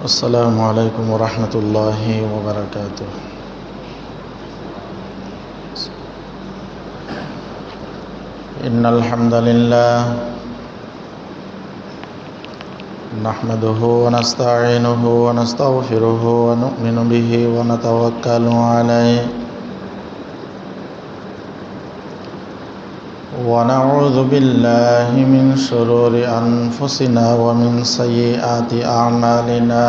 السلام عليكم ورحمة الله وبركاته. إن الحمد لله نحمده ونستعينه ونستغفره ونؤمن به ونتوكل عليه ونعوذ بالله من شرور أنفسنا ومن سيئات أعمالنا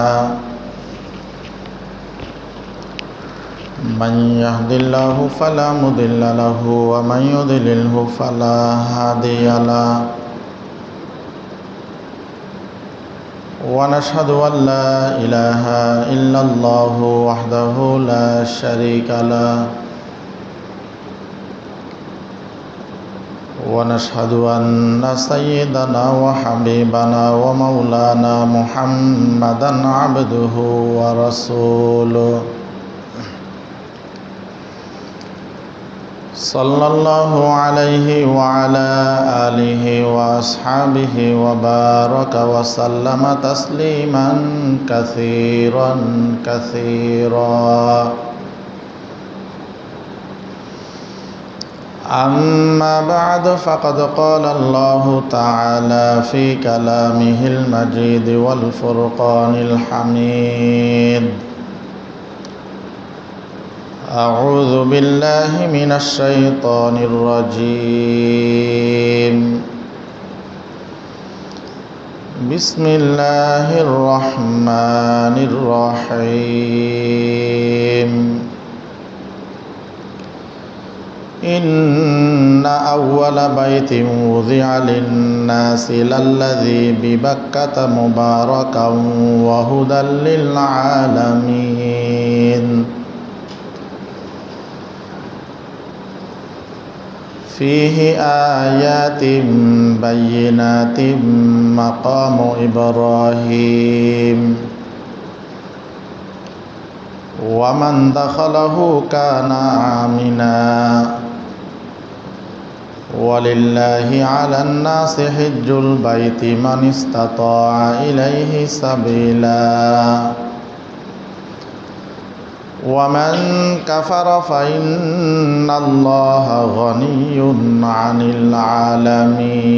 من يهد الله فلا مضل له ومن يضلله فلا هادي له ونشهد أن لا إله إلا الله وحده لا شريك له ونشهد أن سيدنا وحبيبنا ومولانا محمدا عبده ورسوله صلى الله عليه وعلى آله وأصحابه وبارك وسلم تسليما كثيرا كثيرا. أما بعد فقد قال الله تعالى في كلامه المجيد والفرقان الحميد: أعوذ بالله من الشيطان الرجيم. بسم الله الرحمن الرحيم. إن أول بيت وضع للناس للذي ببكة مباركا وهدى للعالمين فيه آيات بينات مقام إبراهيم ومن دخله كان آمنا ولله على الناس حج البيت من استطاع إليه سبيلا ومن كفر فإن الله غني عن العالمين.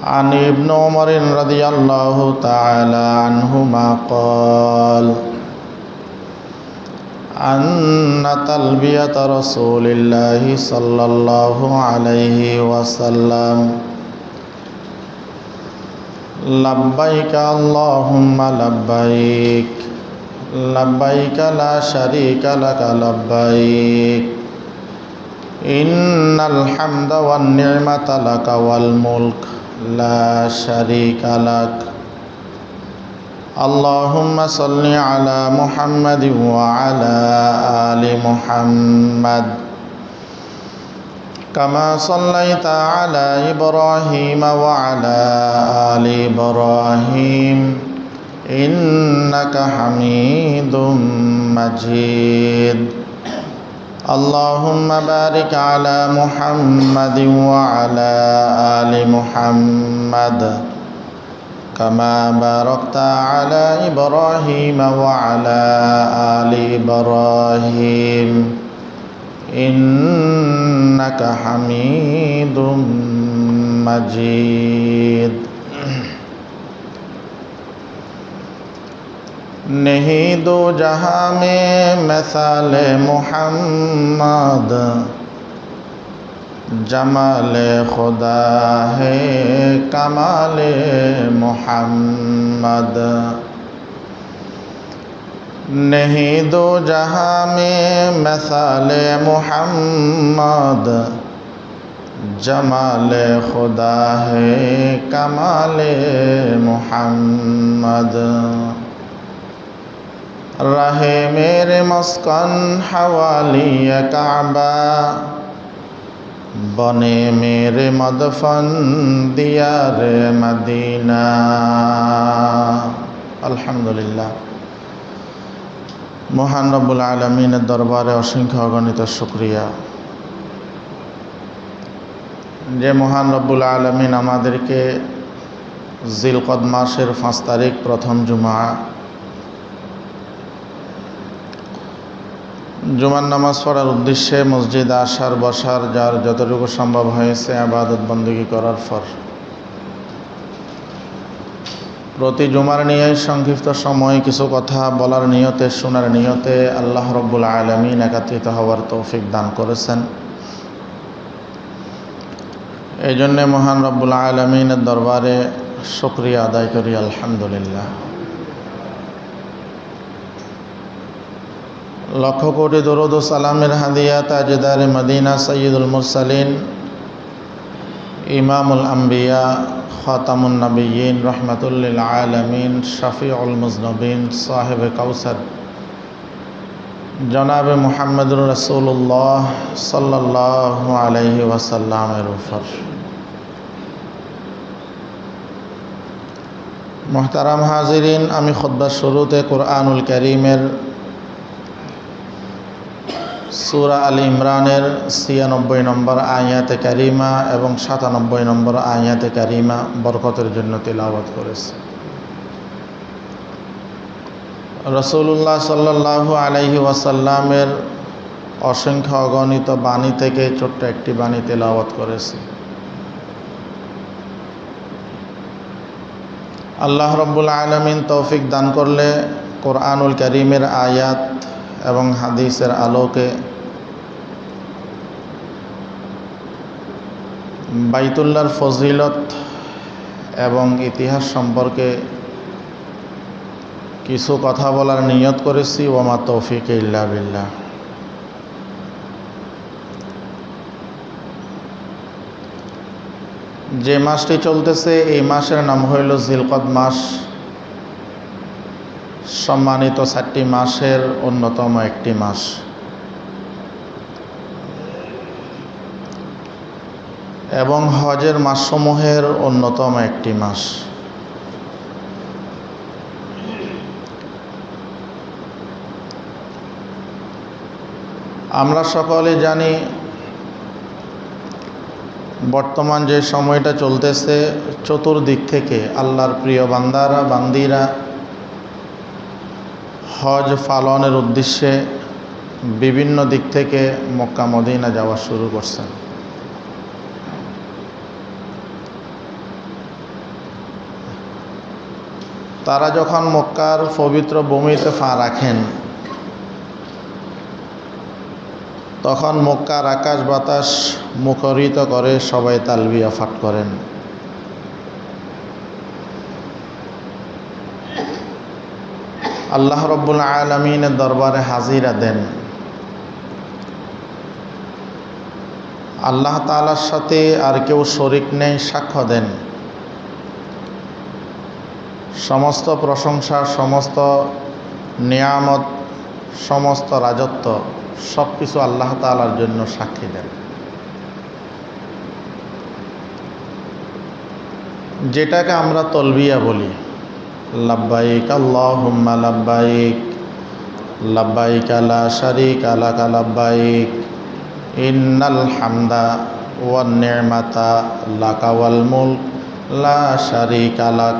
عن ابن عمر رضي الله تعالى عنهما قال: أن تلبية رسول الله صلى الله عليه وسلم لبيك اللهم لبيك لبيك لا شريك لك لبيك إن الحمد والنعمة لك والملك لا شريك لك اللهم صل على محمد وعلى آل محمد كما صليت على إبراهيم وعلى آل إبراهيم إنك حميد مجيد اللهم بارك على محمد وعلى آل محمد كما باركت على إبراهيم وعلى آل إبراهيم إنك حميد مجيد. नहीं दो जहां में मिसाल मोहम्मद जमाल खुदा है कमाल मोहम्मद नहीं दो जहां में मिसाल मोहम्मद जमाल खुदा है कमाल मोहम्मद रहे मेरे मस्कन हवाली काबा बने मेरे मदफन दियार मदीना। अल्हम्दुलिल्लाह। মহান রব্বুল আলামিনের দরবারে অসংখ্য অগণিত শুকরিয়া। যে মহান রব্বুল আলামিন আমাদেরকে জিলকদ মাসের 5 তারিখ প্রথম জুমার নামাজ পড়ার উদ্দেশ্যে মসজিদে আসার বসার যার যতটুকু সম্ভব হয়েছে ইবাদত বন্দেগী করার পর প্রতি জুমার নিয়ে সংক্ষিপ্ত সময় কিছু কথা বলার নিয়তে শোনার নিয়তে আল্লাহ রব্বুল আলামিন একত্রিত হওয়ার তৌফিক দান করেছেন। এই জন্যে মহান রব্বুল আলামিনের দরবারে শুকরিয়া আদায় করি, আলহামদুলিল্লাহ। লক্ষ কোটি দরুদ ও সালামের হাদিয়া তাজদারে মদিনা সৈয়দুল মুরসালিন ইমামুল আম্বিয়া খাতামুন নবিয়্যিন রাহমাতুল লিল আলামিন শাফিউল মুজনবিন সাহেবে কাউসার জনাবে মুহাম্মদুর রাসূলুল্লাহ সাল্লাল্লাহু আলাইহি ওয়াসাল্লামের উপর। মুহতারাম হাজিরিন, আমি খুতবার শুরুতে কুরআনুল কারীমের সূরা আল ইমরানের 96 নম্বর আয়াতে কারিমা এবং 97 নম্বর আয়াতে কারিমা বরকতের জন্য তিলাওয়াত করেছি। রাসূলুল্লাহ সাল্লাল্লাহু আলাইহি ওয়াসাল্লামের অসংখ্য অগণিত বাণী থেকে ছোট্ট একটি বাণী তিলাওয়াত করেছি। আল্লাহ রব্বুল আলামিন তৌফিক দান করলে কুরআনুল কারীমের আয়াত এবং হাদিসের আলোকে বাইতুল্লাহর ফজিলত এবং ইতিহাস সম্পর্কে কিছু কথা বলার নিয়ত করেছি। ওমা তৌফিক ইল্লা বিল্লাহ। যে মাসটি চলতেছে এই মাসের নাম হইল জিলকদ মাস, সম্মানিত 4টি মাসের অন্যতম একটি মাস। এবং হজের মাসসমূহের অন্যতম একটি মাস। আমরা সকলে জানি বর্তমান যে সময়টা চলতেছে চতুর্দিক থেকে আল্লাহর প্রিয় বান্দিরা হজ পালনের উদ্দেশ্যে বিভিন্ন দিক থেকে মক্কা মদিনা যাওয়া শুরু করছেন। তারা যখন মক্কার পবিত্র ভূমিতে পা রাখেন তখন মক্কার আকাশ বাতাস মুখরিত করে সবাই তালবিয়া পাঠ করেন। আল্লাহ রব্বুল আলামিনের দরবারে হাজিরা দেন। আল্লাহ তাআলার সাথে আর কেউ শরীক নেই সাক্ষ্য দেন। সমস্ত প্রশংসা, সমস্ত নিয়ামত, সমস্ত রাজত্ব সব কিছু আল্লাহ তাআলার জন্য সাক্ষী দেন। যেটাকে আমরা তলবিয়া বলি, লাব্বাইক আল্লাহুম্মা লাব্বাইক, লাব্বাইক লা শারীকা লাকা লাব্বাইক, ইন্নাল হামদা ওয়ান নি'মাতা লাকা ওয়াল মুলক লা শারীকা লাক।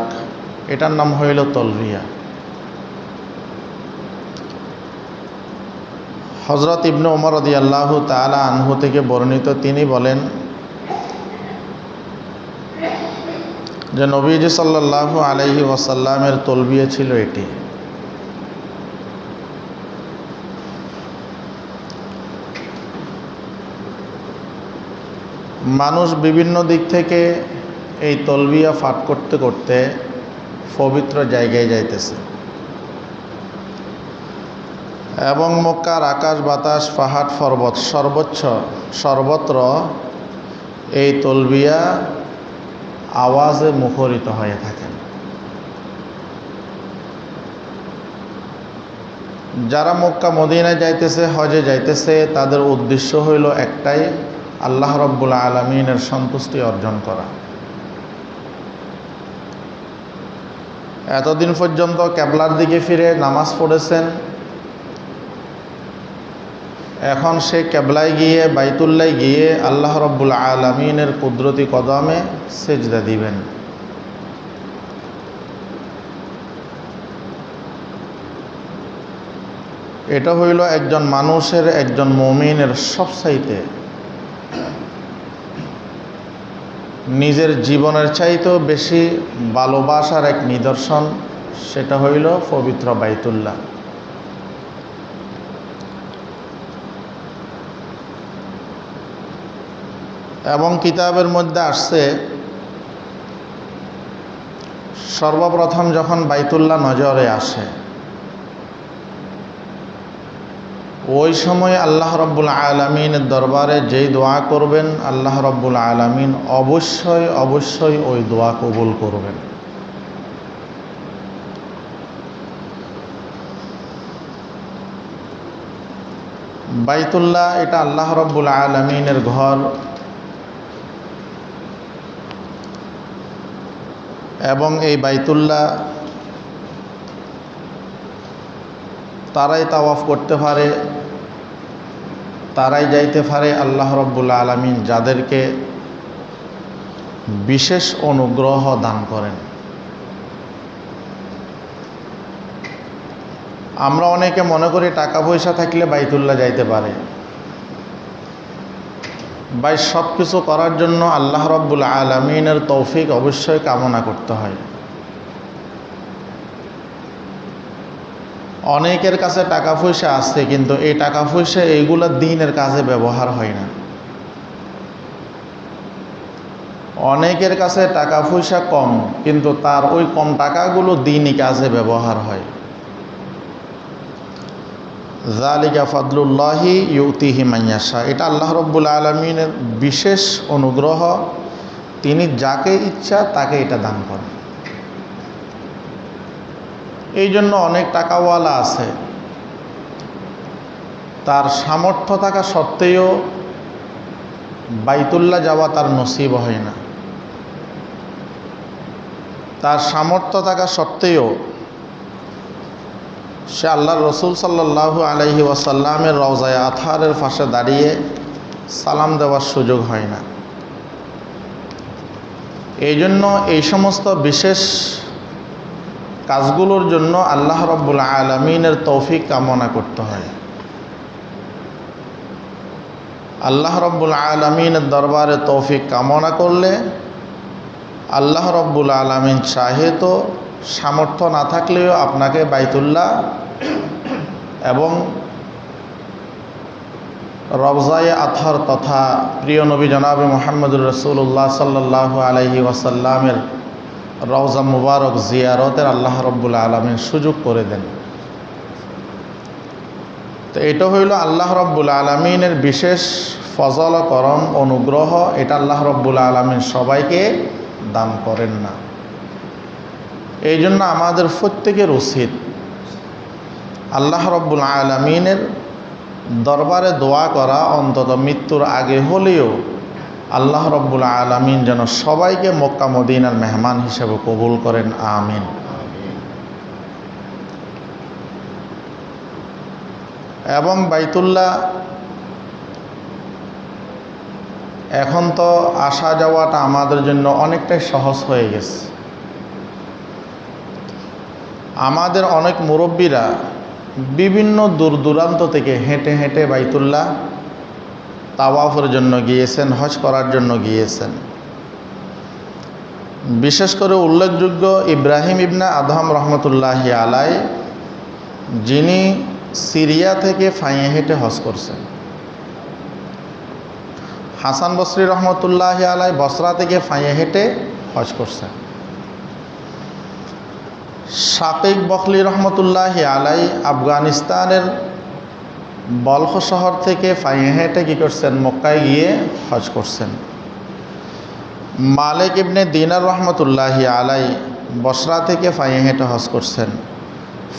এটার নাম হইল তলবিয়া। হযরত ইবনে ওমর রাদিয়াল্লাহু তাআলা আনহু থেকে বর্ণিত, তিনি বলেন যে নবীজি সাল্লাল্লাহু আলাইহি ওয়াসাল্লামের তলবিয়া ছিল এটি। মানুষ বিভিন্ন দিক থেকে এই তলবিয়া পাঠ করতে করতে পবিত্র জায়গায় যাইতেছে এবং মক্কার আকাশ বাতাস পাহাড় পর্বত সর্বত্র এই তলবিয়া আওয়াজে মুখরিত হয়ে থাকেন। যারা মক্কা মদিনায় যাইতেছে, হজে যাইতেছে, তাদের উদ্দেশ্য হইল একটাই, আল্লাহ রব্বুল আলামিনের সন্তুষ্টি অর্জন করা। এতদিন পর্যন্ত কিবলার দিকে ফিরে নামাজ পড়েছেন, এখন সে কেবলায় গিয়ে বাইতুল্লায় গিয়ে আল্লাহ রব্বুল আলামিনের কুদরতি কদমে সেজদা দিবেন। এটা হইল একজন মানুষের, একজন মুমিনের সবচাইতে নিজের জীবনের চাইতেও বেশি ভালোবাসার এক নিদর্শন, সেটা হইল পবিত্র বাইতুল্লাহ। এবং কিতাবের মধ্যে আসছে, সর্বপ্রথম যখন বাইতুল্লাহ নজরে আসে ওই সময় আল্লাহ রব্বুল আলামিনের দরবারে যেই দোয়া করবেন আল্লাহ রব্বুল আলামিন অবশ্যই অবশ্যই ওই দোয়া কবুল করবেন। বাইতুল্লাহ এটা আল্লাহ রব্বুল আলামিনের ঘর এবং এই বাইতুল্লাহ তারাই তাওয়াফ করতে পারে, তারাই যাইতে পারে আল্লাহ রব্বুল আলামিন যাদেরকে বিশেষ অনুগ্রহ দান করেন। আমরা অনেকে মনে করি টাকা পয়সা থাকলে বাইতুল্লাহ যাইতে পারে। ভাই, সব কিছু করার জন্য আল্লাহ রব্বুল আলামিনের তৌফিক অবশ্যই কামনা করতে হয়। অনেকের কাছে টাকা পয়সা আছে, কিন্তু এই টাকা পয়সা এইগুলো দ্বীনের কাজে ব্যবহার হয় না। অনেকের কাছে টাকা পয়সা কম, কিন্তু তার ওই কম টাকাগুলো দ্বীনি কাজে ব্যবহার হয়। যালিকা ফাদলুল্লাহি ইউতিহি মান ইয়াশা, এটা আল্লাহ রব্বুল আলামিনের বিশেষ অনুগ্রহ। তিনি যাকে ইচ্ছা তাকে এটা দান করেন। এই জন্য অনেক টাকাওয়ালা আছে, তার সামর্থ্য থাকা সত্ত্বেও বাইতুল্লাহ যাওয়া তার নসিব হয় না। তার সামর্থ্য থাকা সত্ত্বেও সে আল্লাহর রসুল সাল্লাল্লাহু আলাইহি ওয়াসাল্লামের রওজায়ে আতহারের পাশে দাঁড়িয়ে সালাম দেওয়ার সুযোগ হয় না। এই জন্য এই সমস্ত বিশেষ কাজগুলোর জন্য আল্লাহ রব্বুল আলামিনের তৌফিক কামনা করতে হয়। আল্লাহ রব্বুল আলামিনের দরবারে তৌফিক কামনা করলে আল্লাহ রব্বুল আলামিন চাহে তো সামর্থ্য না থাকলেও আপনাকে বাইতুল্লাহ এবং রওজায়ে আতহার তথা প্রিয় নবী জনাবে মুহাম্মদুর রাসূলুল্লাহ সাল্লাল্লাহু আলাইহি ওয়াসাল্লামের রওজা মুবারক জিয়ারতের আল্লাহ রব্বুল আলামিন সুযোগ করে দেন। তো এটা হইল আল্লাহ রব্বুল আলামিনের বিশেষ ফজল করম অনুগ্রহ। এটা আল্লাহ রব্বুল আলামিন সবাইকে দান করেন না। এই জন্য আমাদের প্রত্যেকের উচিত আল্লাহ রব্বুল আলামিনের দরবারে দোয়া করা, অন্তত মৃত্যুর আগে হলেও আল্লাহ রব্বুল আলামিন যেন সবাইকে মক্কা মদিনার মেহমান হিসেবে কবুল করেন, আমিন। এবং বাইতুল্লাহ এখন তো আসা যাওয়াটা আমাদের জন্য অনেকটাই সহজ হয়ে গেছে। আমাদের অনেক মুরব্বীরা বিভিন্ন দূর দূরান্ত থেকে হেঁটে হেঁটে বাইতুল্লাহ তাওয়াফের জন্য গিয়েছেন, হজ করার জন্য গিয়েছেন। বিশেষ করে উল্লেখযোগ্য ইব্রাহিম ইবনে আদহাম রহমতুল্লাহি আলাই, যিনি সিরিয়া থেকে পায়ে হেঁটে হজ করছেন। হাসান বসরি রহমতুল্লাহি আলাই বসরা থেকে পায়ে হেঁটে হজ করছেন। শাকিক বখলি রহমতুল্লাহি আলাই আফগানিস্তানের বলখ শহর থেকে পায়ে হেঁটে কী করছেন, মক্কায় গিয়ে হজ করছেন। মালিক ইবনে দিনার রহমতুল্লাহি আলাই বসরা থেকে পায়ে হেঁটে হজ করছেন।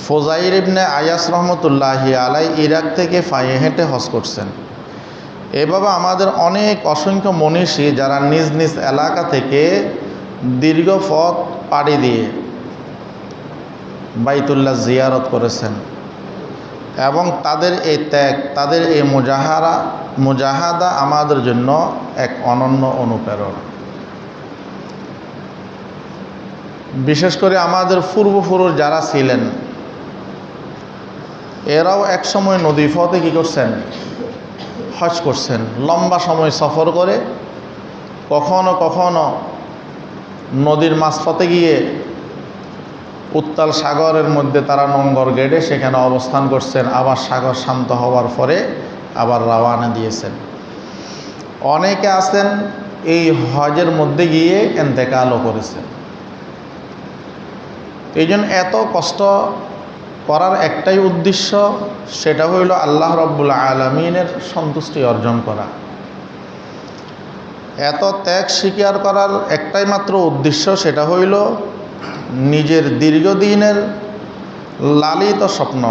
ফুজাইর ইবনে আয়াস রহমতুল্লাহি আলাই ইরাক থেকে পায়ে হেঁটে হজ করছেন। এভাবে আমাদের অনেক অসংখ্য মনীষী যারা নিজ নিজ এলাকা থেকে দীর্ঘ পথ পাড়ি দিয়ে বাইতুল্লাহ জিয়ারত করেছেন। এবং তাদের এই ত্যাগ, তাদের এই মুজাহাদা আমাদের জন্য এক অনন্য অনুপ্রেরণা। বিশেষ করে আমাদের পূর্বপুরুষ যারা ছিলেন, এরাও এক সময় নদী পথে কী করছেন? হজ করছেন। লম্বা সময় সফর করে কখনো কখনো নদীর মাঝপথে গিয়ে উত্তাল সাগরের মধ্যে তারা নোঙর গেড়ে সেখানে অবস্থান করছেন, আবার সাগর শান্ত হওয়ার পরে আবার রওনা দিয়েছেন। অনেকে আছেন এই হজের মধ্যে গিয়ে ইন্তেকালও করেছেন। এই জন্য এত কষ্ট করার একটাই উদ্দেশ্য, সেটা হইল আল্লাহ রব্বুল আলামিনের সন্তুষ্টি অর্জন করা। এত ত্যাগ স্বীকার করার একটাই মাত্র উদ্দেশ্য, সেটা হইল নিজের দীর্ঘদিনের লালিত স্বপ্ন,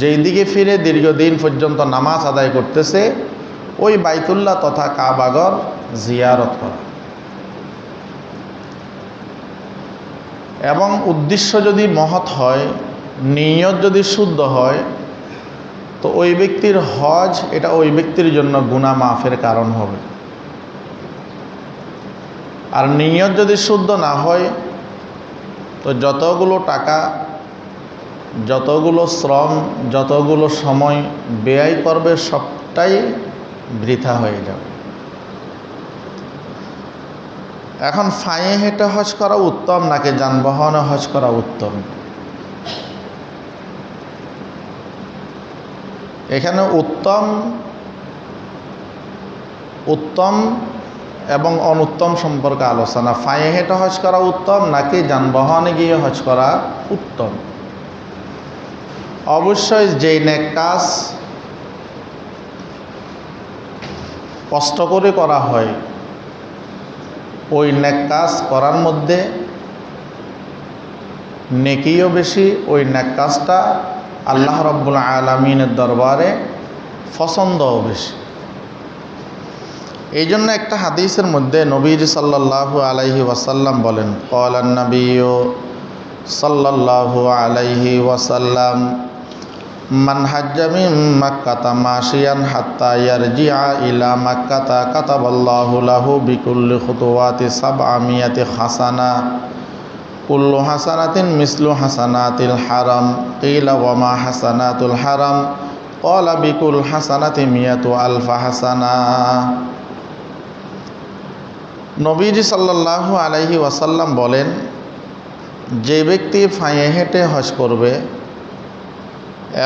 যেই দিকে ফিরে দীর্ঘদিন পর্যন্ত নামাজ আদায় করতেছে, ওই বাইতুল্লাহ তথা কাবাগর জিয়ারত করা। এবং উদ্দেশ্য যদি মহৎ হয়, নিয়ত যদি শুদ্ধ হয়, তো ওই ব্যক্তির হজ এটা ওই ব্যক্তির জন্য গুনাহ মাফের কারণ হবে। আর নিয়ত যদি শুদ্ধ না হয়, তো যতগুলো টাকা, যতগুলো শ্রম, যতগুলো সময় ব্যয় করবে সবটাই বৃথা হয়ে যাবে। এখন পায়ে হেঁটে হজ করা উত্তম নাকি যানবাহনে হজ করা উত্তম? এখানে উত্তম এবং অনুত্তম সম্পর্কে আলোচনা। পায়ে হেঁটে হজ করা উত্তম নাকি যানবাহনে গিয়ে হজ করা উত্তম? অবশ্যই যেই নেক কাজ কষ্ট করে করা হয়, ওই নেক কাজ করার মধ্যে নেকিও বেশি, ওই নেক কাজটা আল্লাহ রব্বুল আলামিনের দরবারে পছন্দও বেশি। এই জন্য একটা হাদিসের মধ্যে নবীজি সাল্লাল্লাহু আলাইহি ওয়াসাল্লাম বলেন, ক্বালান নবিয়্যু সাল্লাল্লাহু আলাইহি ওয়াসাল্লাম, মান হাজ্জা মিন মাক্কাতা মাশিয়ান হাত্তা ইয়ারজিআ ইলা মাক্কাতা কাতাবাল্লাহু লাহু বিকুল্লি খুতুওয়াতি সাবআমিয়াতি হাসানা কুল্লু হাসানাতিন মিসলু হাসানাতিল হারাম। কিলা ওয়া মা হাসানাতুল হারাম? ক্বালা বিকুল হাসানাতি মিয়াতু আলফা হাসানা। নবীজি সাল্লাল্লাহু আলাইহি ওয়াসাল্লাম বলেন, যে ব্যক্তি পায়ে হেঁটে হজ করবে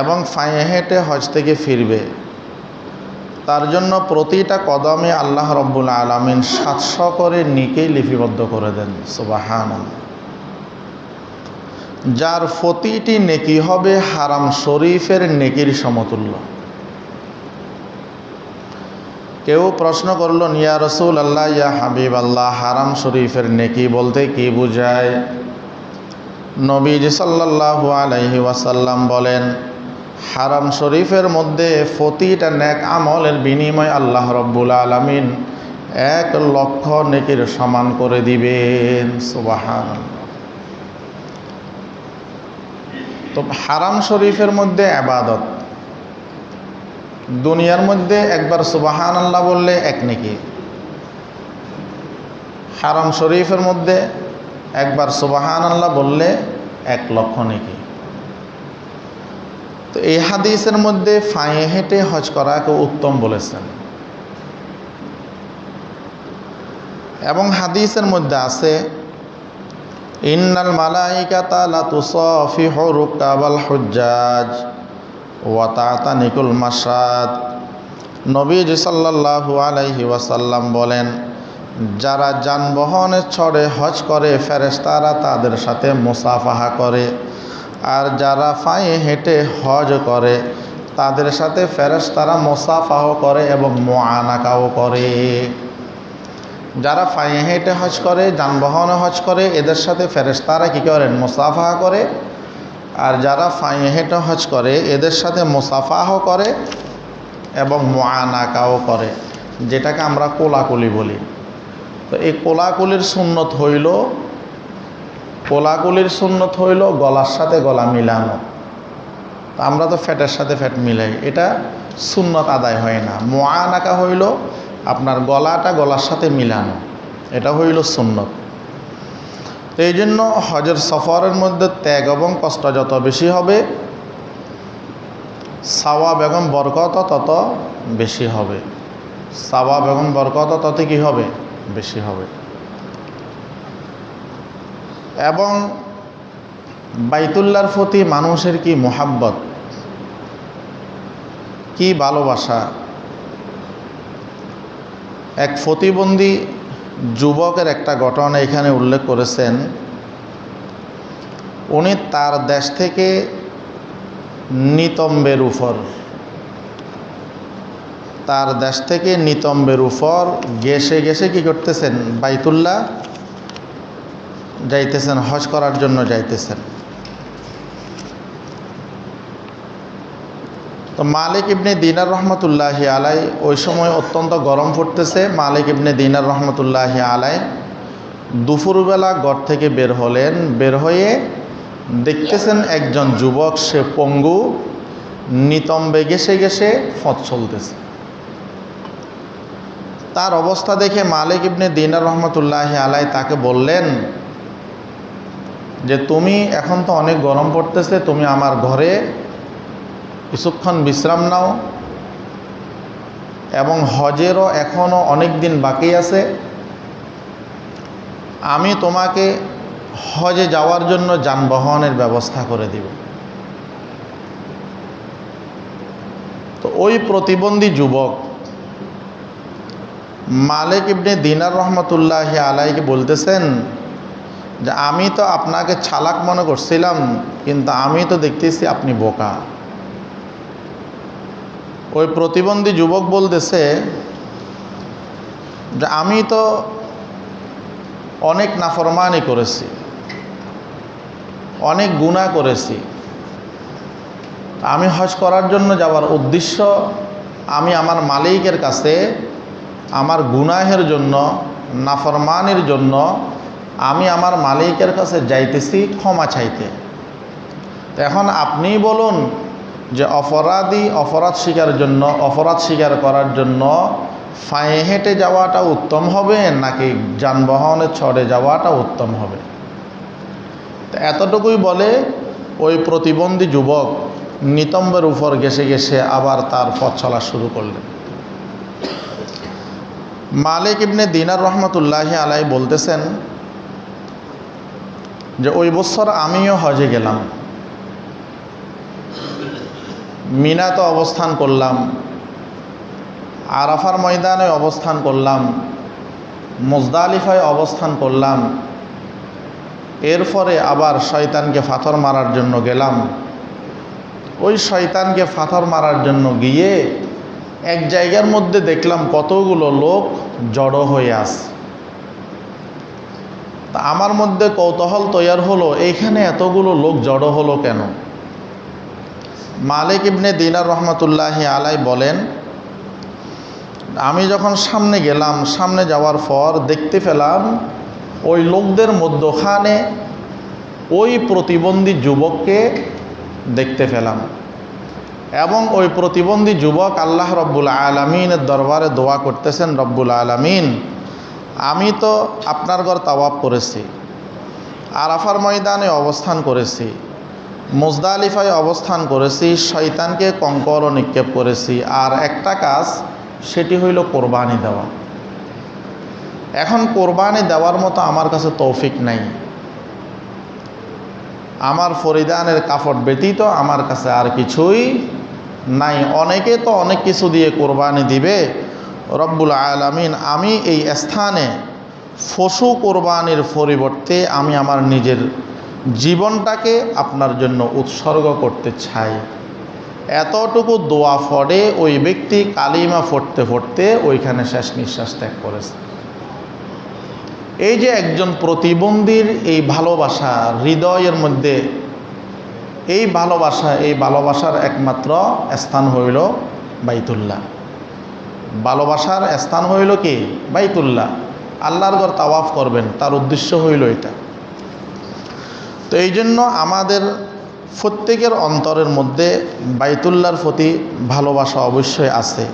এবং পায়ে হেঁটে হজ থেকে ফিরবে, তার জন্য প্রতিটা কদমে আল্লাহ রব্বুল আলামিন 700 করে নেকি লিপিবদ্ধ করে দেন। সুবহানাল্লাহ। যার প্রতিটি নেকি হবে হারাম শরীফের নেকির সমতুল্য। কেউ প্রশ্ন করলো, ইয়া রাসূলুল্লাহ, ইয়া হাবিবাল্লাহ, হারাম শরীফের নেকি বলতে কি বোঝায়? নবীজি সাল্লাল্লাহু আলাইহি ওয়াসাল্লাম বলেন, হারাম শরীফের মধ্যে প্রতিটা নেক আমলের বিনিময় আল্লাহ রব্বুল আলামিন 1,00,000 নেকির সমান করে দিবেন। সুবহানাল্লাহ। তো হারাম শরীফের মধ্যে ইবাদত, দুনিয়ার মধ্যে একবার সুবহানাল্লাহ বললে 1 নেকি, হারাম শরীফের মধ্যে একবার সুবহানাল্লাহ বললে 1,00,000 নেকি। তো এই হাদিসের মধ্যে পায়ে হেঁটে হজ করাকে উত্তম বলেছেন। এবং হাদিসের মধ্যে আছে, ইন্নাল মালাইকাতা লা তুসাফিহু রুকাবাল হুজ্জাজ ওয়া তা'তানিকুল মাশাদ। নবীজি সাল্লাল্লাহু আলাইহি ওয়াসাল্লাম বলেন, যারা যানবাহনে চড়ে হজ করে ফেরেশতারা তাদের সাথে মুসাফাহা করে, আর যারা পায়ে হেঁটে হজ করে তাদের সাথে ফেরেশতারা মুসাফাহ করে এবং মুআনাকাও করে। যারা পায়ে হেঁটে হজ করে, যানবাহনে হজ করে, এদের সাথে ফেরেশতারা কী করেন? মুসাফাহা করে। আর যারা পায়ে হেঁটে হজ করে এদের সাথে মুসাফাহ করে এবং মুআনাকাও করে, যেটাকে আমরা কোলাকুলি বলি। তো এই কোলাকুলির সুন্নত হইল গলার সাথে গলা মিলানো। আমরা তো ফ্যাটের সাথে ফ্যাট মিলাই, এটা সুন্নত আদায় হয় না। মুআনাকা হইল আপনার গলাটা গলার সাথে মিলানো, এটা হইল সুন্নত। তো এই জন্য হজের সফরের মধ্যে ত্যাগ এবং কষ্ট যত বেশি হবে, সাওয়াব এবং বরকত তত বেশি হবে। সাওয়াব এবং বরকত তত কি হবে? বেশি হবে। এবং বাইতুল্লাহর প্রতি মানুষের কি মোহাব্বত, কি ভালোবাসা। এক প্রতিবন্ধী যুবকের একটা ঘটনা এখানে উল্লেখ করেছেন। উনি তার দেশ থেকে নিতম্বের উপর গেছে গেছে কি করতেছেন? বাইতুল্লাহ যাইতেছেন, হজ করার জন্য যাইতেছেন। তো মালিক ইবনে দিনার রহমতুল্লাহি আলাই, ওই সময় অত্যন্ত গরম পড়তেছে। মালিক ইবনে দিনার রহমতুল্লাহি আলাই দুপুরবেলা ঘর থেকে বের হলেন। বের হয়ে দেখতেছেন একজন যুবক, সে পঙ্গু, নিতম্বে গেছে গেছে পথ চলতেছে। তার অবস্থা দেখে মালিক ইবনে দিনার রহমতুল্লাহি আলাই তাকে বললেন যে, তুমি এখন তো অনেক গরম পড়তেছে, তুমি আমার ঘরে কিছুক্ষণ বিশ্রাম নাও, এবং হজেরও এখনও অনেক দিন বাকি আছে। আমি তোমাকে হজে যাওয়ার জন্য যানবাহনের ব্যবস্থা করে দিব। তো ওই প্রতিবন্ধী যুবক মালিক ইবনে দিনার রহমতুল্লাহি আলাইকে বলতেছেন যে, আমি তো আপনাকে চালাক মনে করছিলাম, কিন্তু আমি তো দেখতেছি আপনি বোকা। ওই প্রতিবন্ধী যুবক বলতেছে যে, আমি তো অনেক নাফরমানি করেছি, অনেক গুনাহ করেছি। আমি হজ করার জন্য যাওয়ার উদ্দেশ্য, আমি আমার মালিকের কাছে আমার গুনাহের জন্য, নাফরমানির জন্য আমি আমার মালিকের কাছে যাইতেছি ক্ষমা চাইতে। এখন আপনি বলুন যে অপরাধী অপরাধ স্বীকার করার জন্য পায়ে হেঁটে যাওয়াটা উত্তম হবে নাকি যানবাহনে চড়ে যাওয়াটা উত্তম হবে? তো এতটুকুই বলে ওই প্রতিবন্ধী যুবক নিতম্বের উপর গেছে গেছে আবার তার পথ চলা শুরু করলেন। মালিক ইবনে দিনার রহমতুল্লাহি আলাই বলতেছেন যে, ওই বছর আমিও হজে গেলাম, মিনাতে অবস্থান করলাম, আরাফার ময়দানে অবস্থান করলাম, মুজদালিফায় অবস্থান করলাম। এরপরে আবার শয়তানকে পাথর মারার জন্য গেলাম। ওই শয়তানকে পাথর মারার জন্য গিয়ে এক জায়গার মধ্যে দেখলাম কতগুলো লোক জড়ো হয়ে আছে। তা আমার মধ্যে কৌতূহল তৈয়ার হলো, এইখানে এতগুলো লোক জড়ো হলো কেন? মালিক ইবনে দিনার রহমতুল্লাহি আলাই বলেন, আমি যখন সামনে গেলাম, সামনে যাওয়ার পর দেখতে পেলাম ওই লোকদের মধ্যখানে ওই প্রতিবন্ধী যুবককে দেখতে পেলাম। এবং ওই প্রতিবন্ধী যুবক আল্লাহ রব্বুল আলামিনের দরবারে দোয়া করতেছেন, রব্বুল আলামিন, আমি তো আপনার ঘর তাওয়াফ করেছি, আরাফার ময়দানে অবস্থান করেছি, মুজদালিফায় অবস্থান করেছি, শয়তানকে কঙ্কর নিক্ষেপ করেছি, আর একটা কাজ, সেটি হইল কোরবানি দেওয়া। এখন কোরবানি দেওয়ার মতো আমার কাছে তৌফিক নাই, আমার পরিধানের কাপড় ব্যতীত আমার কাছে আর কিছুই নাই। অনেকে তো অনেক কিছু দিয়ে কোরবানি দিবে, রব্বুল আলামিন আমি এই স্থানে পশু কোরবানির পরিবর্তে আমি আমার নিজের জীবনটাকে আপনার জন্য উৎসর্গ করতে চাই। এতটুকু দোয়া পড়ে ওই ব্যক্তি কালিমা পড়তে পড়তে ওইখানে শেষ নিঃশ্বাস ত্যাগ করেছে। এই যে একজন প্রতিবন্ধীর এই ভালোবাসা হৃদয়ের মধ্যে, এই ভালোবাসার একমাত্র স্থান হইল বাইতুল্লাহ। ভালোবাসার স্থান হইল কি? বাইতুল্লাহ। আল্লাহর ঘর তাওয়াফ করবেন, তার উদ্দেশ্য হইল এটা। তো এই জন্য আমাদের প্রত্যেকের অন্তরের মধ্যে বাইতুল্লাহর প্রতি ভালোবাসা অবশ্যই আছে,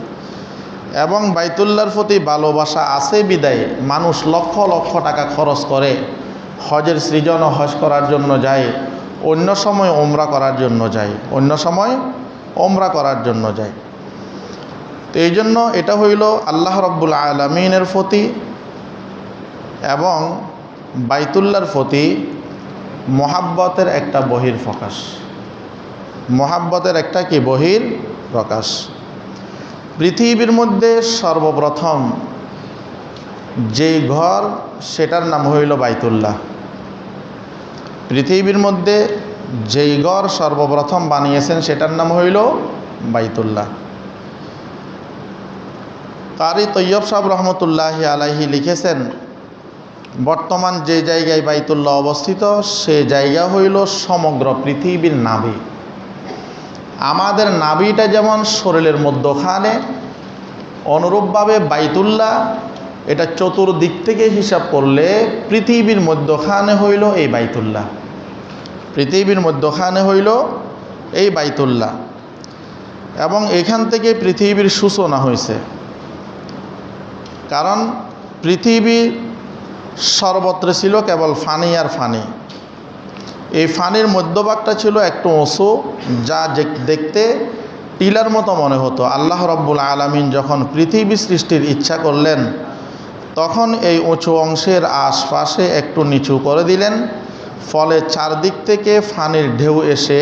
এবং বাইতুল্লাহর প্রতি ভালোবাসা আছে বিদায় মানুষ লক্ষ লক্ষ টাকা খরচ করে হজের সৃজন ও হজ করার জন্য যায়, অন্য সময় ওমরা করার জন্য যায়, অন্য সময় ওমরা করার জন্য যায়। তো এই জন্য এটা হইল আল্লাহ রাব্বুল আলামিনের প্রতি এবং বাইতুল্লাহর প্রতি মহাব্বতের একটা বহির প্রকাশ, মহাব্বতের একটা কি বহির প্রকাশ। পৃথিবীর মধ্যে সর্বপ্রথম যেই ঘর সেটার নাম হইল বাইতুল্লাহ। পৃথিবীর মধ্যে যেই ঘর সর্বপ্রথম বানিয়েছেন সেটার নাম হইল বাইতুল্লাহ। কারি তৈয়ব সাহেব রহমতুল্লাহি আলাইহি লিখেছেন, বর্তমান যে জায়গায় বাইতুল্লাহ অবস্থিত সে জায়গা হইল সমগ্র পৃথিবীর নাভি। আমাদের নাভিটা যেমন শরীরের মধ্যখানে, অনুরূপভাবে বাইতুল্লাহ এটা চতুর্দিক থেকে হিসাব করলে পৃথিবীর মধ্যখানে হইল এই বাইতুল্লাহ, পৃথিবীর মধ্যখানে হইল এই বাইতুল্লাহ। এবং এখান থেকে পৃথিবীর সূচনা হয়েছে, কারণ পৃথিবী সর্বত্র ছিল কেবল ফানি আর ফানি। এই ফানির মধ্যভাগটা ছিল একটু উঁচু, যা দেখতে টিলার মতো মনে হতো। আল্লাহ রাব্বুল আলামিন যখন পৃথিবী সৃষ্টির ইচ্ছা করলেন তখন এই উঁচু অংশের আশপাশে একটু নিচু করে দিলেন, ফলে চারদিক থেকে ফানির ঢেউ এসে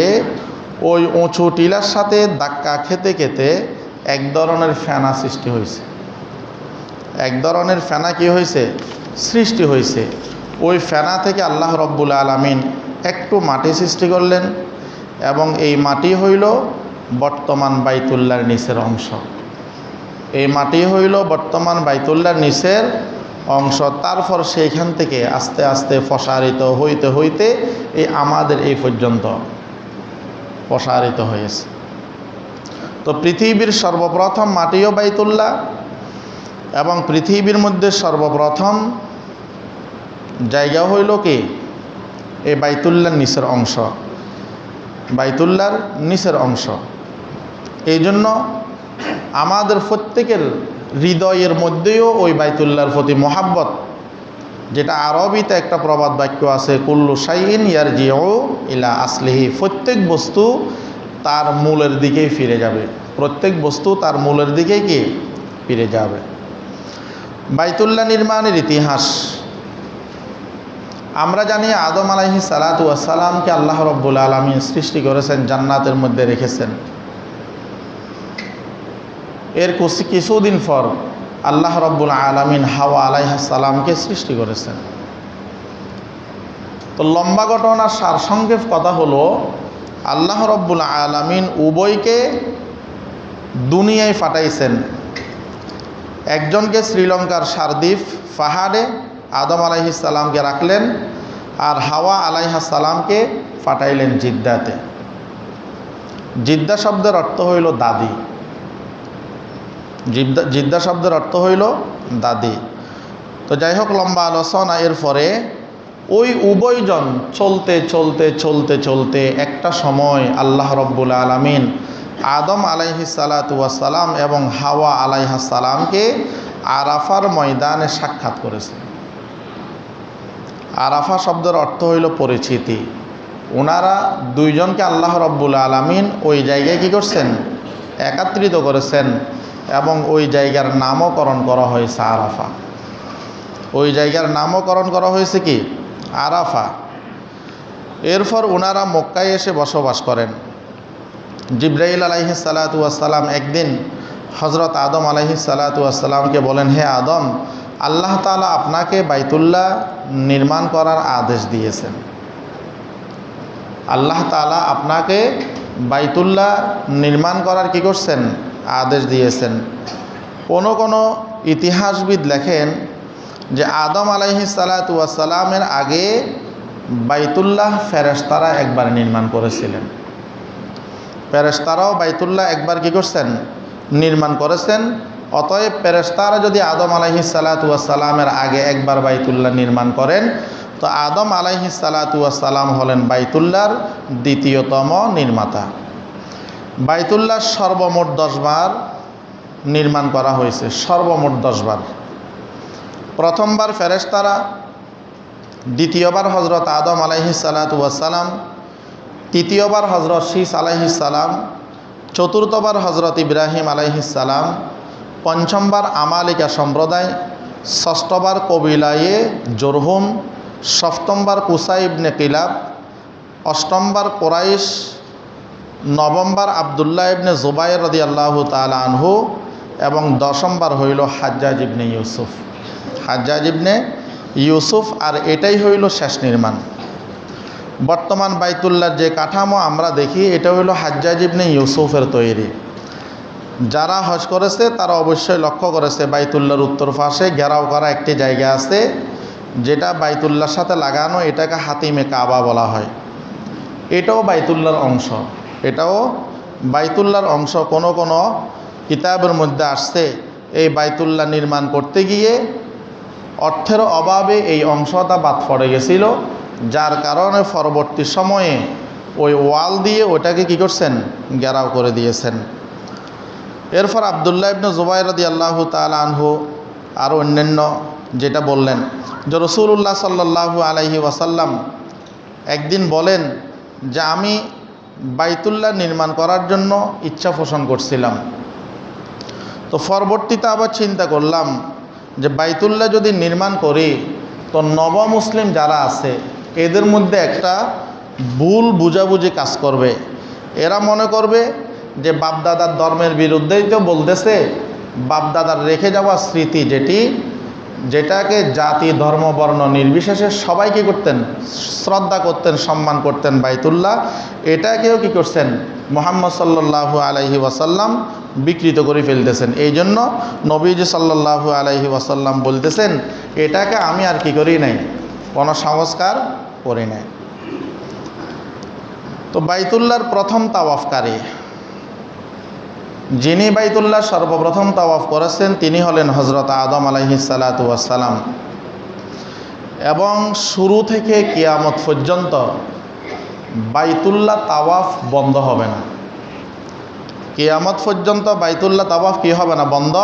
ওই উঁচু টিলার সাথে ধাক্কা খেতে খেতে এক ধরনের ফেনা সৃষ্টি হয়েছে, এক ধরনের ফেনা কি হয়েছে সৃষ্টি হয়েছে। ওই ফেনা থেকে আল্লাহ রাব্বুল আলামিন একটু মাটি সৃষ্টি করলেন, এবং এই মাটি হইল বর্তমান বাইতুল্লাহর নিচের অংশ। এই মাটি হইল বর্তমান বাইতুল্লাহর নিচের অংশ। তারপর সেইখান থেকে আস্তে আস্তে প্রসারিত হইতে হইতে এই আমাদের এই পর্যন্ত প্রসারিত হয়েছে। তো পৃথিবীর সর্বপ্রথম মাটিও বাইতুল্লাহ, এবং পৃথিবীর মধ্যে সর্বপ্রথম জায়গা হইল কি এই বাইতুল্লাহর নিচের অংশ, বাইতুল্লাহর নিচের অংশ। এই জন্য আমাদের প্রত্যেকের হৃদয়ের মধ্যেও ওই বাইতুল্লাহর প্রতি মহাব্বত, যেটা আরবিতে একটা প্রবাদ বাক্য আছে, কুল্লু শাইইন ইয়ারজিউ ইলা আসলিহি, প্রত্যেক বস্তু তার মূলের দিকেই ফিরে যাবে, প্রত্যেক বস্তু তার মূলের দিকেই কি ফিরে যাবে। বাইতুল্লাহ নির্মাণের ইতিহাস আমরা জানি, আদম আলাইহিস সালাতু ওয়াস সালামকে আল্লাহ রাব্বুল আলামিন সৃষ্টি করেছেন, জান্নাতের মধ্যে রেখেছেন। এর কিছুদিন পর আল্লাহ রাব্বুল আলামিন হাওয়া আলাইহিস সালামকে সৃষ্টি করেছেন। তো লম্বা ঘটনার সারসংক্ষেপ কথা হলো, আল্লাহ রাব্বুল আলামিন উভয়কে দুনিয়ায় পাঠাইছেন। একজনকে শ্রীলঙ্কার সারদ্বীপ পাহাড়ে আদম আলাইহিস সালামকে রাখলেন, আর হাওয়া আলাইহিস সালামকে পাঠাইলেন জিদ্দাতে। জিদ্দা শব্দের অর্থ হইল দাদি, জিদ্দা শব্দের অর্থ হইল দাদি। তো যাই হোক, লম্বা আলোচনা এর পরে ওই উভয়জন চলতে চলতে চলতে চলতে একটা সময় আল্লাহ রাব্বুল আলামিন আদম আলাইহিস সালাতু ওয়াস সালাম এবং হাওয়া আলাইহিস সালামকে আরাফার ময়দানে সাক্ষাৎ করেছেন। আরাফা শব্দের অর্থ হইল পরিচিতি। ওনারা দুইজনকে আল্লাহ রাব্বুল আলামিন ওই জায়গায় কী করছেন, একত্রিত করেছেন, এবং ওই জায়গার নামকরণ করা হয়েছে আরাফা। ওই জায়গার নামকরণ করা হয়েছে কি আরাফা। এরপর ওনারা মক্কায় এসে বসবাস করেন। জিবরাইল আলাইহিস সালাতু ওয়াস সালাম একদিন হযরত আদম আলাইহিস সালাতু ওয়াস সালামকে বলেন, হে আদম, আল্লাহ তাআলা আপনাকে বাইতুল্লাহ নির্মাণ করার আদেশ দিয়েছেন। আল্লাহ তাআলা আপনাকে বাইতুল্লাহ নির্মাণ করার কি করছেন, আদেশ দিয়েছেন। কোনো ইতিহাসবিদ লেখেন যে আদম আলাইহিস সালাতু ওয়াস সালামের আগে বাইতুল্লাহ ফেরেশতারা একবার নির্মাণ করেছিলেন। ফেরেশতারাও বাইতুল্লাহ একবার কি করছেন, নির্মাণ করেছেন। অতএব ফেরেশতারা যদি আদম আলাইহিস সালাতু ওয়াস সালামের আগে একবার বাইতুল্লাহ নির্মাণ করেন, তো আদম আলাইহিস সালাতু ওয়াস সালাম হলেন বাইতুল্লাহর দ্বিতীয়তম নির্মাতা। বাইতুল্লাহ সর্বমোট 10 বার নির্মাণ করা হয়েছে, সর্বমোট 10 বার। প্রথমবার ফেরেশতারা, দ্বিতীয়বার হজরত আদম আলাইহিস সালাতু ওয়াস সালাম, তৃতীয়বার হজরত শীস আলাইহিস সালাম, চতুর্থবার হজরত ইব্রাহিম আলাইহিস সালাম, পঞ্চমবার আমালিকা সম্প্রদায়, ষষ্ঠবার কবিলায়ে জুরহুম, সপ্তমবার কুসাই ইবনে কিলাব, অষ্টমবার কুরাইশ, নবমবার আবদুল্লাহ ইবনে জুবাইর রাদিয়াল্লাহু তাআলা আনহু এবং দশমবার হইল হাজ্জাজ ইবনে ইউসুফ। হাজ্জাজ ইবনে ইউসুফ, আর এটাই হইল শেষ নির্মাণ। বর্তমান বাইতুল্লাহর যে কাঠামো আমরা দেখি এটা হইল হাজ্জাজ ইবনে ইউসুফের তৈরি। যারা হজ করেছে তারা অবশ্যই লক্ষ্য করেছে বাইতুল্লাহর উত্তর পাশে ঘেরাও করা একটি জায়গা আছে, যেটা বাইতুল্লাহর সাথে লাগানো, এটাকে হাতিমে কাবা বলা হয়। এটাও বাইতুল্লাহর অংশ, এটাও বাইতুল্লাহর অংশ। কোনো কোনো কিতাবের মধ্যে আসছে এই বাইতুল্লাহ নির্মাণ করতে গিয়ে অর্থের অভাবে এই অংশটা বাদ পড়ে গেছিল, যার কারণে পরবর্তী সময়ে ওই ওয়াল দিয়ে ওটাকে কী করছেন, ঘেরাও করে দিয়েছেন। এরপর আবদুল্লাহ ইবনে জুবাইর রাদিয়াল্লাহু তাআলা আনহু আর অন্যান্য যেটা বললেন যে রাসূলুল্লাহ সাল্লাল্লাহু আলাইহি ওয়াসাল্লাম একদিন বলেন যে আমি বাইতুল্লাহ নির্মাণ করার জন্য ইচ্ছা পোষণ করছিলাম। তো পরবর্তীতে আবার চিন্তা করলাম যে বাইতুল্লাহ যদি নির্মাণ করি তো নবমুসলিম যারা আছে এদের মধ্যে একটা ভুল বুঝাবুঝি কাজ করবে। এরা মনে করবে যে বাপদাদার ধর্মের বিরুদ্ধেই তো বলতেছে, বাপদাদার রেখে যাওয়া স্মৃতি যেটাকে জাতি ধর্ম বর্ণ নির্বিশেষে সবাই কী করতেন, শ্রদ্ধা করতেন, সম্মান করতেন বাইতুল্লাহ, এটাকেও কী করছেন মুহাম্মদ সাল্লাল্লাহু আলাইহি ওয়াসাল্লাম বিকৃত করে ফেলতেছেন। এই জন্য নবীজি সাল্লাল্লাহু আলাইহি ওয়াসাল্লাম বলতেছেন এটাকে আমি আর কি করি নাই, কোনো সংস্কার করি নাই। তো বাইতুল্লাহর প্রথম তাওয়াফকারী, যিনি বাইতুল্লাহ সর্বপ্রথম তাওয়াফ করেছেন তিনি হলেন হজরত আদম আলাইহিস সালাতু ওয়াস সালাম। এবং শুরু থেকে কিয়ামত পর্যন্ত বাইতুল্লাহ তাওয়াফ বন্ধ হবে না। কিয়ামত পর্যন্ত বাইতুল্লাহ তাওয়াফ কি হবে না, বন্ধ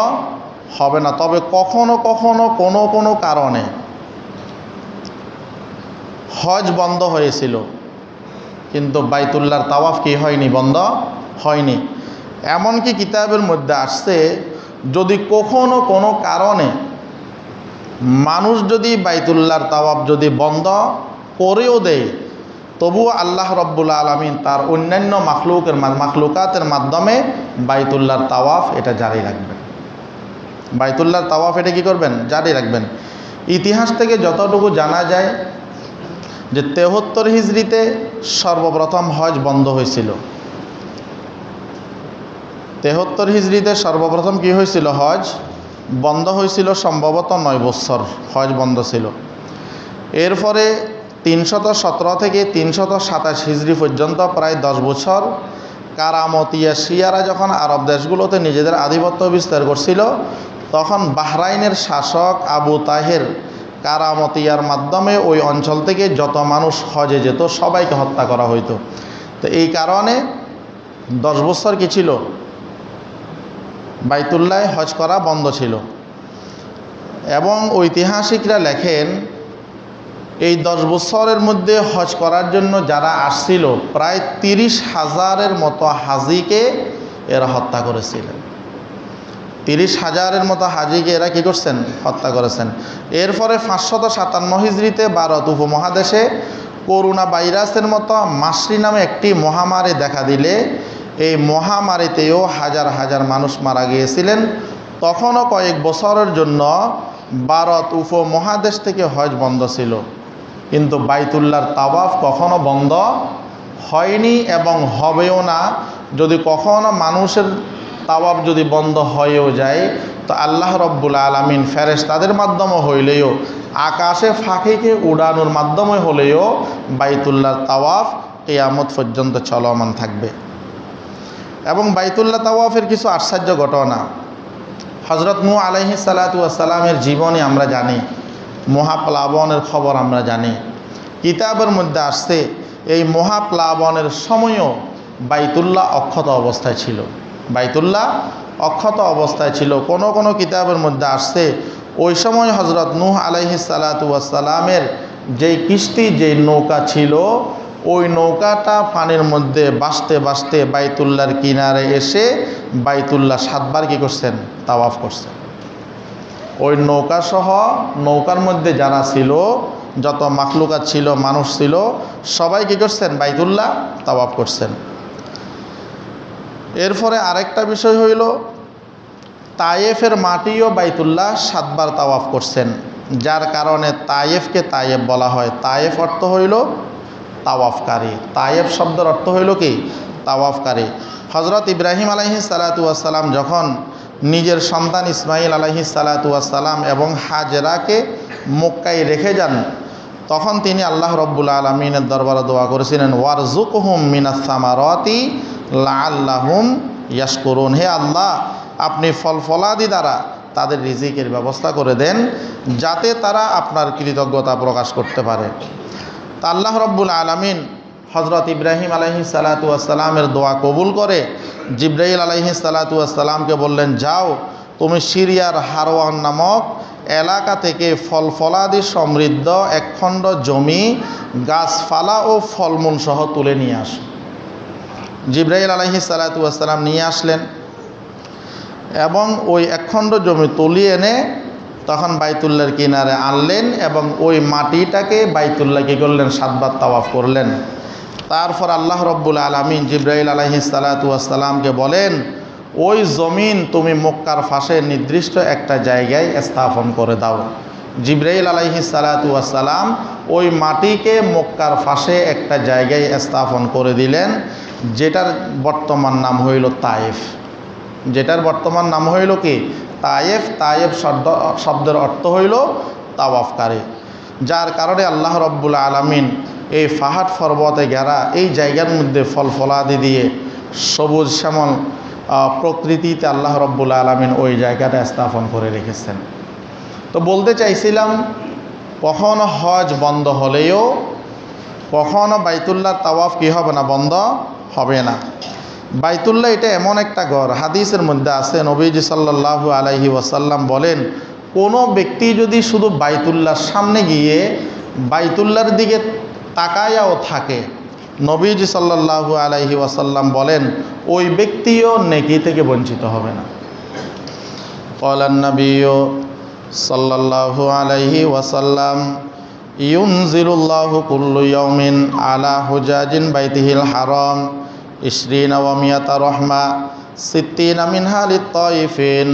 হবে না। তবে কখনো কখনো কোনো কারণে হজ বন্ধ হয়েছিল, কিন্তু বাইতুল্লাহর তাওয়াফ কি হয়নি, বন্ধ হয়নি। এমনকি কিতাবের মধ্যে আসছে যদি কখনো কোনো কারণে মানুষ যদি বাইতুল্লাহর তাওয়াফ যদি বন্ধ করেও দেয়, তবুও আল্লাহ রব্বুল আলামিন তার অন্যান্য মাখলুকাতের মাধ্যমে বাইতুল্লাহর তাওয়াফ এটা জারি রাখবেন। বাইতুল্লাহর তাওয়াফ এটা কী করবেন, জারি রাখবেন। ইতিহাস থেকে যতটুকু জানা যায় যে 73 হিজরিতে সর্বপ্রথম হজ বন্ধ হয়েছিল। 73 হিজরিতে সর্বপ্রথম কি হয়েছিল, হজ বন্ধ হয়েছিল, সম্ভবত 9 বছর হজ বন্ধ ছিল। এরপরে 317 থেকে 327 হিজরি পর্যন্ত প্রায় 10 বছর কারামতিয়া শিয়ারা যখন আরব দেশগুলোতে নিজেদের আধিপত্য বিস্তার করছিল, তখন বাহরাইনের শাসক আবু তাহের কারামতিয়ার মাধ্যমে ওই অঞ্চল থেকে যত মানুষ হজে যেত সবাইকে হত্যা করা হইতো। তো এই কারণে 10 বছর কি ছিল, বাইতুল্লাহ হজ করা বন্ধ ছিল। এবং ঐতিহাসিকরা লেখেন এই 10 বছরের মধ্যে হজ করার জন্য যারা আসছিল প্রায় 30,000-এর মতো হাজিকে এরা হত্যা করেছিলেন। 30,000-এর মতো হাজিকে এরা কী করছেন, হত্যা করেছেন। এরপরে 557 হিজরিতে ভারত উপমহাদেশে করোনা ভাইরাসের মতো মাসরি নামে একটি মহামারী দেখা দিলে এই মহামারীতেও হাজার হাজার মানুষ মারা গিয়েছিলেন। তখনও কয়েক বছরের জন্য ভারত উপমহাদেশ থেকে হজ বন্ধ ছিল, কিন্তু বাইতুল্লাহর তাওয়াফ কখনো বন্ধ হয়নি এবং হবেও না। যদি কখনো মানুষের তাওয়াফ যদি বন্ধ হয়েও যায় তো আল্লাহ রব্বুল আলামিন ফেরেশতাদের মাধ্যমে হইলেও, আকাশে ফাঁকিকে উড়ানোর মাধ্যমে হলেও বাইতুল্লাহর তাওয়াফ কিয়ামত পর্যন্ত চলমান থাকবে। এবং বাইতুল্লাহ তাওয়াফের কিছু আশ্চর্য ঘটনা, হজরত নূহ আলাইহিস সালাতু ওয়াস সালামের জীবনে আমরা জানি, মহাপ্লাবনের খবর আমরা জানি। কিতাবের মধ্যে আসছে এই মহাপ্লাবনের সময়ও বাইতুল্লাহ অক্ষত অবস্থায় ছিল। বাইতুল্লাহ অক্ষত অবস্থায় ছিল। কোন কোন কিতাবের মধ্যে আসছে ওই সময় হযরত নূহ আলাইহিস সালাতু ওয়াস সালামের যেই কিস্তি, যেই নৌকা ছিল, ওই নৌকাটা পানির মধ্যে ভাসতে ভাসতে বাইতুল্লাহর কিনারে এসে বাইতুল্লাহ 7 বার কি করছেন? তাওয়াফ করছেন। ওই নৌকা সহ নৌকার মধ্যে যারা ছিল, যত মাখলুকাত ছিল, মানুষ ছিল, সবাই কি করছেন? বাইতুল্লাহ তাওয়াফ করছেন। এরপরে আরেকটা বিষয় হইল, তায়েফের মাটিও বাইতুল্লাহ 7 বার তাওয়াফ করছেন, যার কারণে তায়েফকে তায়েফ বলা হয়। তায়েফ অর্থ হইল তাওয়াফকারী। তায়েফ শব্দের অর্থ হইল কি? তাওয়াফকারী। হযরত ইব্রাহিম আলাইহিস সালাতু ওয়াস সালাম যখন নিজের সন্তান ইসমাইল আলাইহিস সালাতু ওয়াস সালাম এবং হাজেরাকে মক্কায় রেখে যান, তখন তিনি আল্লাহ রব্বুল আলামিনের দরবারে দোয়া করেছিলেন, ওয়ারযুকহুম মিনাস সামারাতি লাআল্লাহুম ইয়াশকুরুন। হে আল্লাহ, আপনি ফল ফলাদি দ্বারা তাদের রিজিকের ব্যবস্থা করে দেন, যাতে তারা আপনার কৃতজ্ঞতা প্রকাশ করতে পারে। তা আল্লাহ রব্বুল আলামিন হযরত ইব্রাহিম আলাইহিস সালাতু ওয়াস সালামের দোয়া কবুল করে জিবরাইল আলাইহিস সালাতু ওয়াস সালামকে বললেন, যাও তুমি সিরিয়ার হারওয়ান নামক এলাকা থেকে ফল ফলাদি সমৃদ্ধ একখণ্ড জমি, গাছপালা ও ফলমূল সহ তুলে নিয়ে আসো। জিবরাইল আলাইহিস সালাতু ওয়াস সালাম নিয়ে আসলেন এবং ওই একখণ্ড জমি তুলে এনে তখন বাইতুল্লাহর কিনারে আনলেন এবং ওই মাটিটাকে বাইতুল্লাহ কি করলেন? 7 বার তাওয়াফ করলেন। তারপর আল্লাহ রব্বুল আলামিন জিবরাইল আলাইহিস সালাতু ওয়াস সালামকে বলেন, ওই জমিন তুমি মক্কার পাশে নির্দিষ্ট একটা জায়গায় স্থাপন করে দাও। জিবরাইল আলাইহিস সালাতু ওয়াস সালাম ওই মাটিকে মক্কার পাশে একটা জায়গায় স্থাপন করে দিলেন, যেটার বর্তমান নাম হইল তায়েফ। যেটার বর্তমান নাম হইল কি? তায়েফ। তায়েফ শব্দের অর্থ হইল তাওয়াফকারী। যার কারণে আল্লাহ রব্বুল আলামিন এই পাহাড় পর্বতে ঘেরা এই জায়গার মধ্যে ফল ফলাদি দিয়ে সবুজ শ্যামল প্রকৃতিতে আল্লাহ রব্বুল আলামিন ওই জায়গাটা স্থাপন করে রেখেছেন। তো বলতে চাইছিলাম, কখনো হজ বন্ধ হলেও কখনো বাইতুল্লাহ তাওয়াফ কি হবে না? বন্ধ হবে না। বাইতুল্লাহ এটা এমন একটা ঘর, হাদিসের মধ্যে আছে, নবীজি সাল্লাল্লাহু আলাইহি ওয়াসাল্লাম বলেন, কোনো ব্যক্তি যদি শুধু বাইতুল্লাহর সামনে গিয়ে বাইতুল্লাহর দিকে তাকায়াও থাকে, নবীজি সাল্লাল্লাহু আলাইহি ওয়াসাল্লাম বলেন ওই ব্যক্তিও নেকি থেকে বঞ্চিত হবে না। ক্বালান নাবিয়্যু সাল্লাল্লাহু আলাইহি ওয়াসাল্লাম, ইউনজিলুল্লাহু কুল্লু ইয়াউমিন আলা হুজাজিন বাইতিহিল হারাম 20 ওয়া 100 রহমা 60 মিনহা লিত-তায়িফিন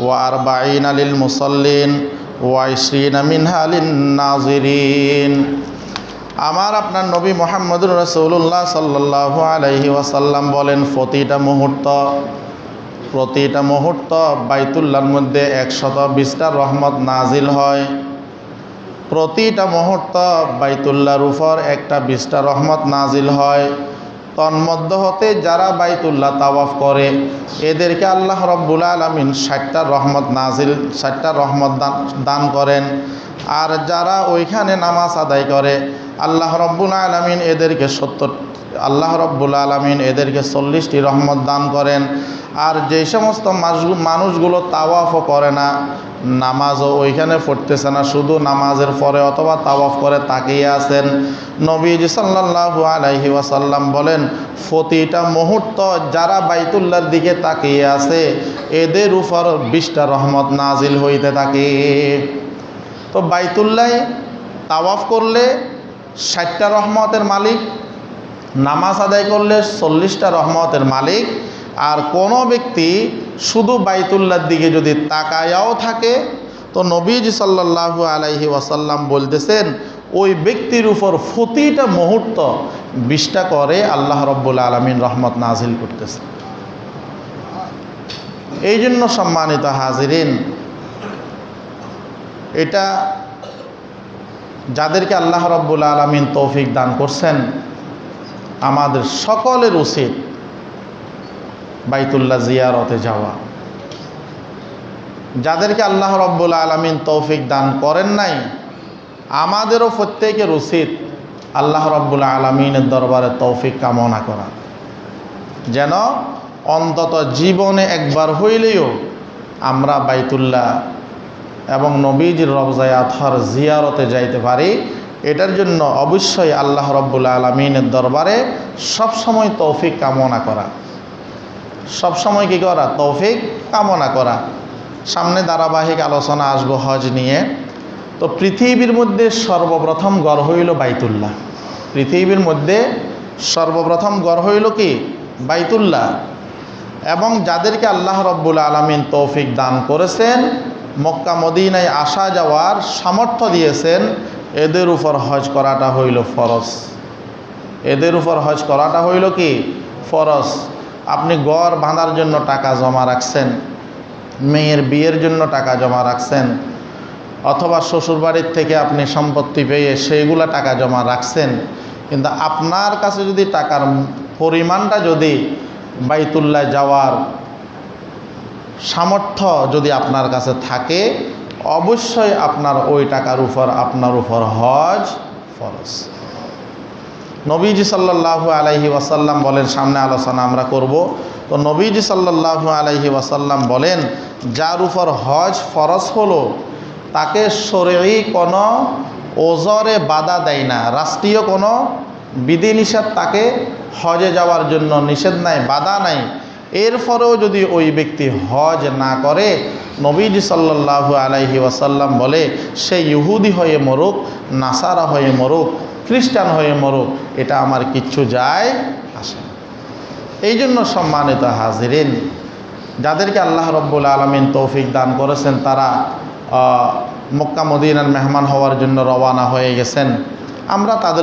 ওয়া 40 লিল মুসাল্লিন ওয়া 20 মিনহা লিন-নাযিরিন। আমার আপনার নবী মুহাম্মদুর রাসূলুল্লাহ সাল্লাল্লাহু আলাইহি ওয়াসাল্লাম বলেন, প্রতিটা মুহূর্ত বাইতুল্লাহর মধ্যে 120টা রহমত নাজিল হয়। প্রতিটা মুহূর্ত বাইতুল্লাহর উপর একটা 20টা রহমত নাজিল হয়। তন্মধ্য হতে যারা বাইতুল্লাহ তাওয়াফ করে এদেরকে আল্লাহ রব্বুল আলামিন 60টা রহমত দান করেন। আর যারা ওইখানে নামাজ আদায় করে আল্লাহ রব্বুল আলামিন এদেরকে 40টি রহমত দান করেন। আর যেই সমস্ত মানুষগুলো তাওয়াফও করে না, নামাজও ওইখানে পড়তেছে না, শুধু নামাজের পরে অথবা তাওয়াফ করে তাকিয়ে আছেন, নবীজি সাল্লাল্লাহু আলাইহি ওয়াসাল্লাম বলেন প্রতিটা মুহূর্ত যারা বাইতুল্লাহর দিকে তাকিয়ে আছে এদের উপর 20টা রহমত নাজিল হইতে থাকে। তো বাইতুল্লাহ তাওয়াফ করলে 60টা রহমতের মালিক, নামাজ আদায় করলে 40টা রহমতের মালিক। আর কোনো ব্যক্তি শুধু বাইতুল্লাহর দিকে যদি তাকায়াও থাকে তো নবীজি সাল্লাল্লাহু আলাইহি ওয়াসাল্লাম বলতেছেন ওই ব্যক্তির উপর প্রতিটা মুহূর্ত 20টা করে আল্লাহ রব্বুল আলামিন রহমত নাজিল করতেছে। এই জন্য সম্মানিত হাজিরিন, এটা যাদেরকে আল্লাহ রব্বুল আলামিন তৌফিক দান করছেন আমাদের সকলের উচিত বাইতুল্লাহ জিয়ারতে যাওয়া। যাদেরকে আল্লাহ রব্বুল আলামিন তৌফিক দান করেন নাই আমাদেরও প্রত্যেকের উচিত আল্লাহ রব্বুল আলামিনের দরবারে তৌফিক কামনা করা, যেন অন্তত জীবনে একবার হইলেও আমরা বাইতুল্লাহ এবং নবীজির রওজায়ে আতহার জিয়ারতে যাইতে পারি। এটার জন্য অবশ্যই আল্লাহ রব্বুল আলামিনের দরবারে সবসময় তৌফিক কামনা করা, সবসময় কী করা? তৌফিক কামনা করা। সামনে ধারাবাহিক আলোচনা আসবো হজ নিয়ে। তো পৃথিবীর মধ্যে সর্বপ্রথম গড় হইল বাইতুল্লাহ। পৃথিবীর মধ্যে সর্বপ্রথম গড় হইল কি? বাইতুল্লাহ। এবং যাদেরকে আল্লাহ রব্বুল আলামিন তৌফিক দান করেছেন, মক্কা মদিনায় আসা যাওয়ার সামর্থ্য দিয়েছেন, এদের উপর হজ করাটা হইল ফরজ। এদের উপর হজ করাটা হইল কি? ফরজ। আপনি ঘর বাঁধার জন্য টাকা জমা রাখছেন, মেয়ের বিয়ের জন্য টাকা জমা রাখছেন, অথবা শ্বশুরবাড়ির থেকে আপনি সম্পত্তি পেয়ে সেইগুলা টাকা জমা রাখছেন, কিন্তু আপনার কাছে যদি টাকার পরিমাণটা যদি বাইতুল্লাহ যাওয়ার সামর্থ্য যদি আপনার কাছে থাকে, অবশ্যই আপনার ওই টাকার উপর আপনার উপর হজ ফরজ। নবীজি সাল্লাল্লাহু আলাইহি ওয়াসাল্লাম বলেন, সামনে আলোচনা আমরা করব, তো নবীজি সাল্লাল্লাহু আলাইহি ওয়াসাল্লাম বলেন, যার উপর হজ ফরজ হলো তাকে শরঈ কোনো ওজরে বাধা দেয় না, রাষ্ট্রীয় কোনো বিধিনিষেধ তাকে হজে যাওয়ার জন্য নিষেধ নাই, বাধা নাই। এরপরেও যদি ওই ব্যক্তি হজ না করে, নবীজি সাল্লাল্লাহু আলাইহি ওয়াসাল্লাম বলে সে ইহুদি হয়ে মরুক, নাসারা হয়ে মরুক, খ্রিস্টান হয়ে মরুক, এটা আমার কিচ্ছু যায় আসে না। এই জন্য সম্মানিত হাজিরিন, যাদেরকে আল্লাহ রব্বুল আলামিন তৌফিক দান করেছেন, তারা মক্কা মদিনার মেহমান হওয়ার জন্য রওয়ানা হয়ে গেছেন। আমরা তাদের